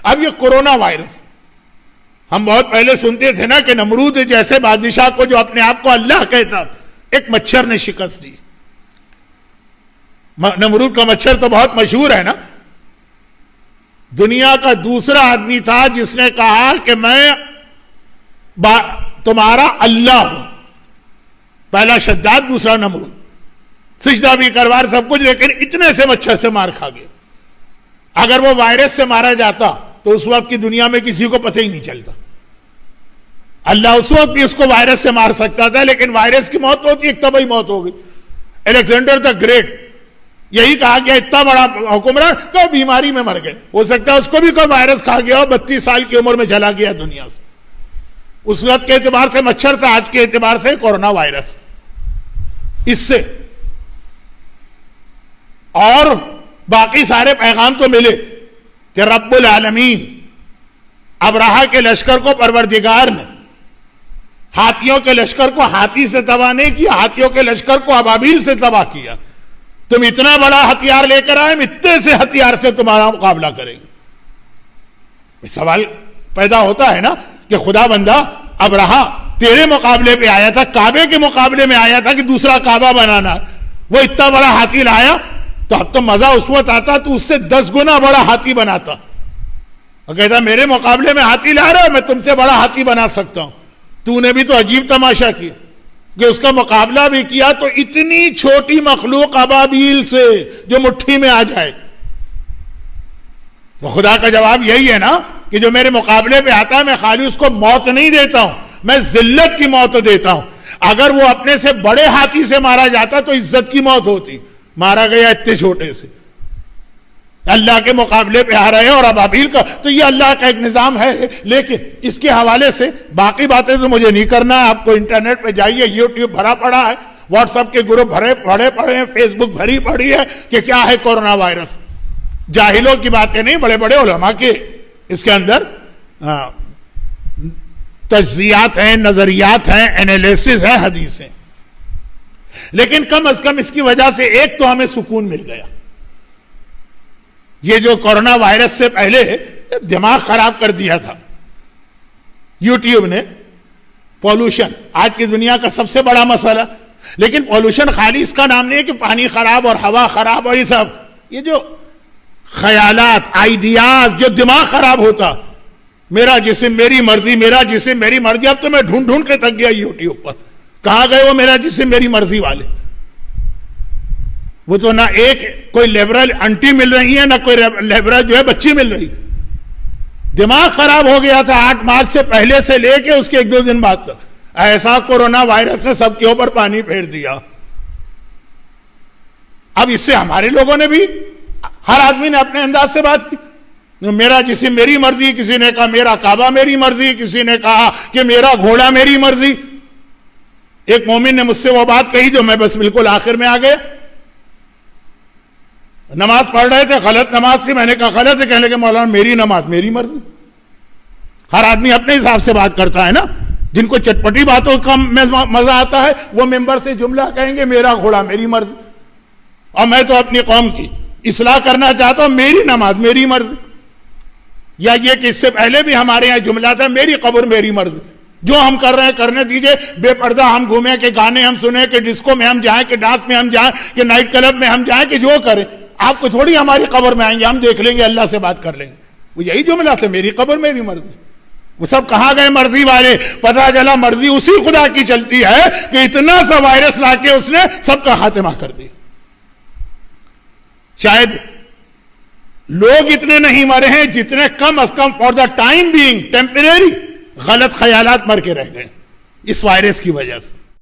اب یہ corona virus ہم بہت پہلے سنتے تھے نا کہ نمرود جیسے بادشاہ کو جو اپنے آپ کو اللہ کہتا ایک مچھر نے شکست دی. نمرود کا مچھر تو بہت مشہور ہے نا. دنیا کا دوسرا آدمی تھا جس نے کہا کہ میں تمہارا اللہ ہوں. پہلا شداد, دوسرا نمرود. سجدہ بھی کروار سب کچھ, لیکن اتنے سے مچھر سے مار کھا گیا. اگر وہ وائرس سے مارا جاتا تو اس وقت کی دنیا میں کسی کو پتہ ہی نہیں چلتا. اللہ اس وقت بھی اس کو وائرس سے مار سکتا تھا, لیکن وائرس کی موت ہوتی ایک طبعی موت ہو گئی. الیگزینڈر دا گریٹ یہی کہا گیا اتنا بڑا حکمران کہ بیماری میں مر گئے. ہو سکتا ہے اس کو بھی کوئی وائرس کھا گیا اور 32 سال کی عمر میں چلا گیا دنیا سے. اس وقت کے اعتبار سے مچھر تھا, آج کے اعتبار سے کورونا وائرس. اس سے اور باقی سارے پیغام تو ملے کہ رب العالمین ابرہہ کے لشکر کو پروردگار نے ہاتھیوں کے لشکر کو ہاتھی سے تباہ نہیں کیا, ہاتھیوں کے لشکر کو ابابیل سے تباہ کیا. تم اتنا بڑا ہتھیار لے کر آئے, اتنے سے ہتھیار سے تمہارا مقابلہ کریں گے. سوال پیدا ہوتا ہے نا کہ خدا بندہ ابرہہ تیرے مقابلے پہ آیا تھا, کعبے کے مقابلے میں آیا تھا کہ دوسرا کعبہ بنانا, وہ اتنا بڑا ہاتھی لایا تو اب تو مزہ اس وقت آتا تو اس سے 10 گنا بڑا ہاتھی بناتا اور کہتا میرے مقابلے میں ہاتھی لا رہا ہے, میں تم سے بڑا ہاتھی بنا سکتا ہوں. تو نے بھی تو عجیب تماشا کیا کہ اس کا مقابلہ بھی کیا تو اتنی چھوٹی مخلوق ابابیل سے جو مٹھی میں آ جائے. تو خدا کا جواب یہی ہے نا کہ جو میرے مقابلے پہ آتا ہے میں خالی اس کو موت نہیں دیتا ہوں, میں ذلت کی موت دیتا ہوں. اگر وہ اپنے سے بڑے ہاتھی سے مارا جاتا تو عزت کی موت ہوتی, مارا گیا اتنے چھوٹے سے. اللہ کے مقابلے پہ آ رہے ہیں اور ابابیل کا, تو یہ اللہ کا ایک نظام ہے. لیکن اس کے حوالے سے باقی باتیں تو مجھے نہیں کرنا ہے. آپ کو انٹرنیٹ پہ جائیے, یوٹیوب بھرا پڑا ہے, واٹس ایپ کے گروپ بھرے پڑے ہیں, فیس بک بھری پڑی ہے کہ کیا ہے کورونا وائرس. جاہلوں کی باتیں نہیں, بڑے بڑے علماء کے اس کے اندر تجزیات ہیں, نظریات ہیں, انالیسس ہے, حدیثیں. لیکن کم از کم اس کی وجہ سے ایک تو ہمیں سکون مل گیا. یہ جو کورونا وائرس سے پہلے دماغ خراب کر دیا تھا یوٹیوب نے, پولوشن آج کی دنیا کا سب سے بڑا مسئلہ. لیکن پولوشن خالی اس کا نام نہیں ہے کہ پانی خراب اور ہوا خراب اور یہ سب, یہ جو خیالات, آئیڈیاز, جو دماغ خراب ہوتا, میرا جسم میری مرضی, میرا جسم میری مرضی. اب تو میں ڈھونڈ ڈھونڈ کے تک گیا یوٹیوب پر, کہاں گئے وہ میرا جسم میری مرضی والے. وہ تو نہ ایک کوئی لیبرل انٹی مل رہی ہے, نہ کوئی لیبرل جو ہے بچی مل رہی. دماغ خراب ہو گیا تھا 8 مارچ سے پہلے سے لے کے اس کے 1-2 دن بعد تک. ایسا کورونا وائرس نے سب کے اوپر پانی پھیر دیا. اب اس سے ہمارے لوگوں نے بھی, ہر آدمی نے اپنے انداز سے بات کی. میرا جسم میری مرضی, کسی نے کہا میرا کعبہ میری مرضی, کسی نے کہا کہ میرا گھوڑا میری مرضی. ایک مومن نے مجھ سے وہ بات کہی جو میں بس بالکل آخر میں آ گیا. نماز پڑھ رہے تھے, غلط نماز تھی, میں نے کہا غلط ہے, کہنے لگے مولانا میری نماز میری مرضی. ہر آدمی اپنے حساب سے بات کرتا ہے نا. جن کو چٹپٹی باتوں کا مزہ آتا ہے وہ ممبر سے جملہ کہیں گے میرا گھوڑا میری مرضی, اور میں تو اپنی قوم کی اصلاح کرنا چاہتا ہوں, میری نماز میری مرضی. یا یہ کہ اس سے پہلے بھی ہمارے یہاں جملہ تھا میری قبر میری مرضی. جو ہم کر رہے ہیں کرنے دیجئے, بے پردہ ہم گھومیں, کہ گانے ہم سنیں, کہ ڈسکو میں ہم جائیں, کہ ڈانس میں ہم جائیں, کہ نائٹ کلب میں ہم جائیں, کہ جو کریں. آپ کو تھوڑی ہماری قبر میں آئیں گے, ہم دیکھ لیں گے, اللہ سے بات کر لیں گے. وہ یہی جملہ سے میری قبر میری مرضی. وہ سب کہاں گئے مرضی والے؟ پتہ چلا مرضی اسی خدا کی چلتی ہے کہ اتنا سا وائرس لا کے اس نے سب کا خاتمہ کر دیا. شاید لوگ اتنے نہیں مرے ہیں جتنے کم از کم for the time being temporary غلط خیالات مر کے رہ گئے اس وائرس کی وجہ سے.